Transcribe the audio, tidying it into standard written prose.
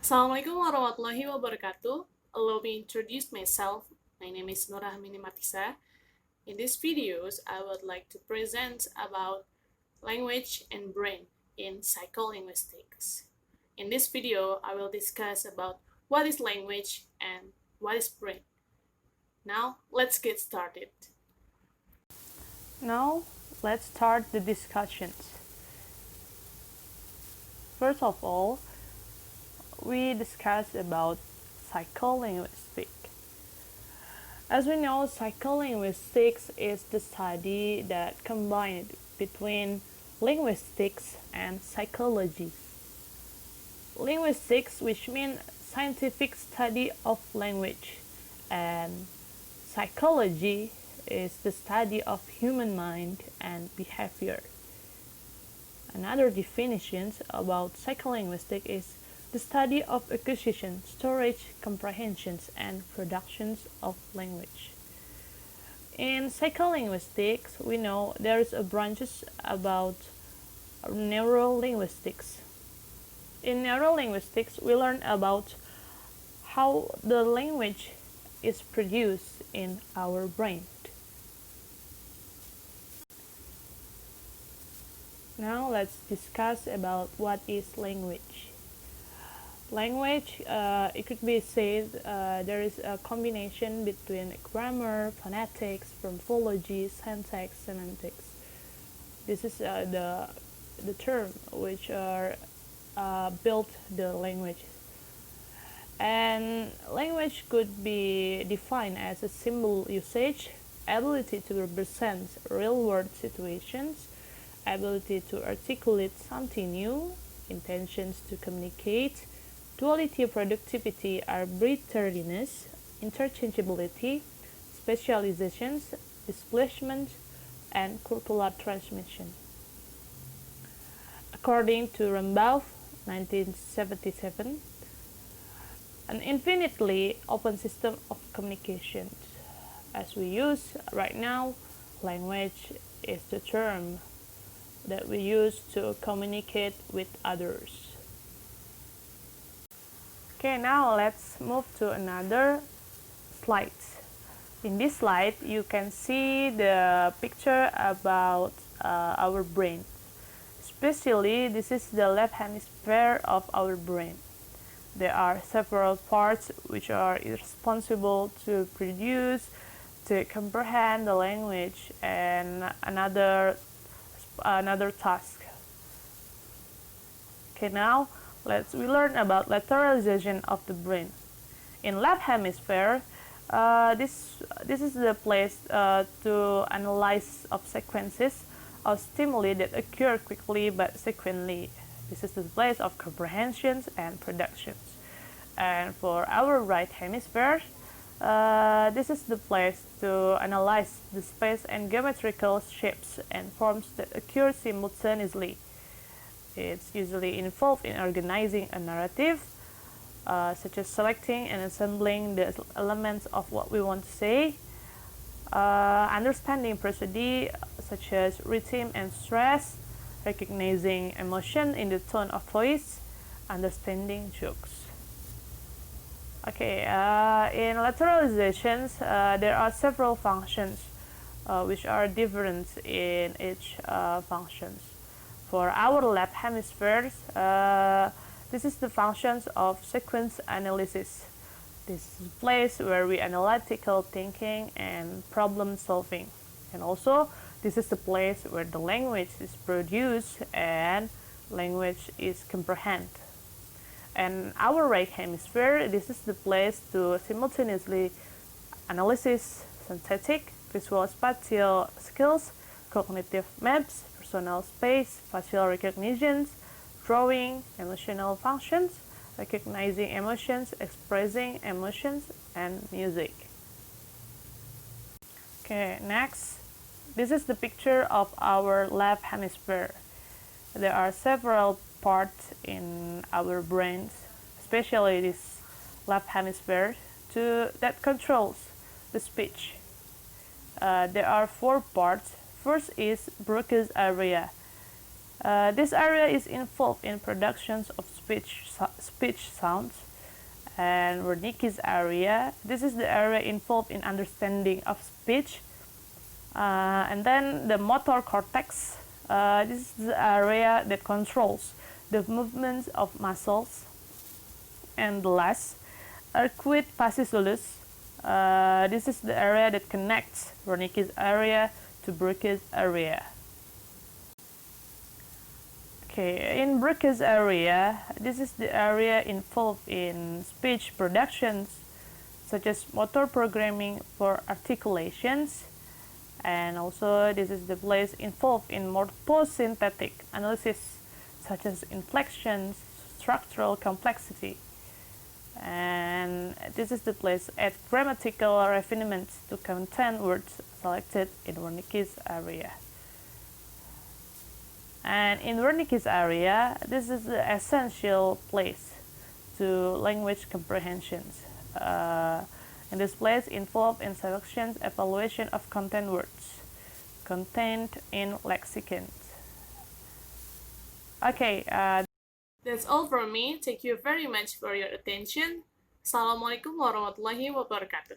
Assalamualaikum warahmatullahi wabarakatuh. Allow me introduce myself. My name is Nur Rahmini Martisa. In these videos, I would like to present about language and brain in psycholinguistics. In this video, I will discuss about what is language and what is brain. Now, let's get started. Now, let's start the discussions. First of all, we discuss about psycholinguistics. As we know, psycholinguistics is the study that combined between linguistics and psychology. Linguistics, which means scientific study of language, and psychology is the study of human mind and behavior. Another definition about psycholinguistics is the study of acquisition, storage, comprehensions, and productions of language. In psycholinguistics, we know there is a branches about neurolinguistics. In neurolinguistics, we learn about how the language is produced in our brain. Now let's discuss about what is language. Language, it could be said there is a combination between grammar, phonetics, morphology, syntax, semantics. This is the term which are built the language. And language could be defined as a symbol usage, ability to represent real-world situations, ability to articulate something new, intentions to communicate, duality, productivity, arbitrariness, interchangeability, specializations, displacement, and curricular transmission. According to Rambaugh, 1977, an infinitely open system of communication. As we use right now, language is the term that we use to communicate with others. Okay, now let's move to another slide. In this slide, you can see the picture about our brain. Especially, this is the left hemisphere of our brain. There are several parts which are responsible to produce, to comprehend the language, and another task. Okay, now we learn about lateralization of the brain. In left hemisphere, this is the place to analyze of sequences of stimuli that occur quickly but sequentially. This is the place of comprehensions and productions. And for our right hemisphere, this is the place to analyze the space and geometrical shapes and forms that occur simultaneously. It's usually involved in organizing a narrative, such as selecting and assembling the elements of what we want to say, understanding prosody, such as rhythm and stress, recognizing emotion in the tone of voice, understanding jokes. Okay, in lateralizations, there are several functions which are different in each functions. For our left hemispheres, this is the functions of sequence analysis. This is a place where we analytical thinking and problem solving. And also, this is the place where the language is produced and language is comprehended. And our right hemisphere, this is the place to simultaneously analysis synthetic, visual spatial skills, cognitive maps, personal space, facial recognitions, drawing, emotional functions, recognizing emotions, expressing emotions, and music. Okay, next, this is the picture of our left hemisphere. There are several parts in our brains, especially this left hemisphere, that controls the speech. There are 4 parts. First is Broca's area. This area is involved in productions of speech sounds. And Wernicke's area, this is the area involved in understanding of speech. And then the motor cortex, this is the area that controls the movements of muscles. And the last, arcuate fasciculus, this is the area that connects Wernicke's area to Broca's area. Okay, in Broca's area, this is the area involved in speech productions, such as motor programming for articulations, and also this is the place involved in morphosynthetic analysis, such as inflections, structural complexity, and this is the place at grammatical refinements to contain words selected in Wernicke's area. And in Wernicke's area, this is the essential place to language comprehensions. And this place involved in selections evaluation of content words contained in lexicons. Okay, That's all from me. Thank you very much for your attention. Assalamualaikum warahmatullahi wabarakatuh.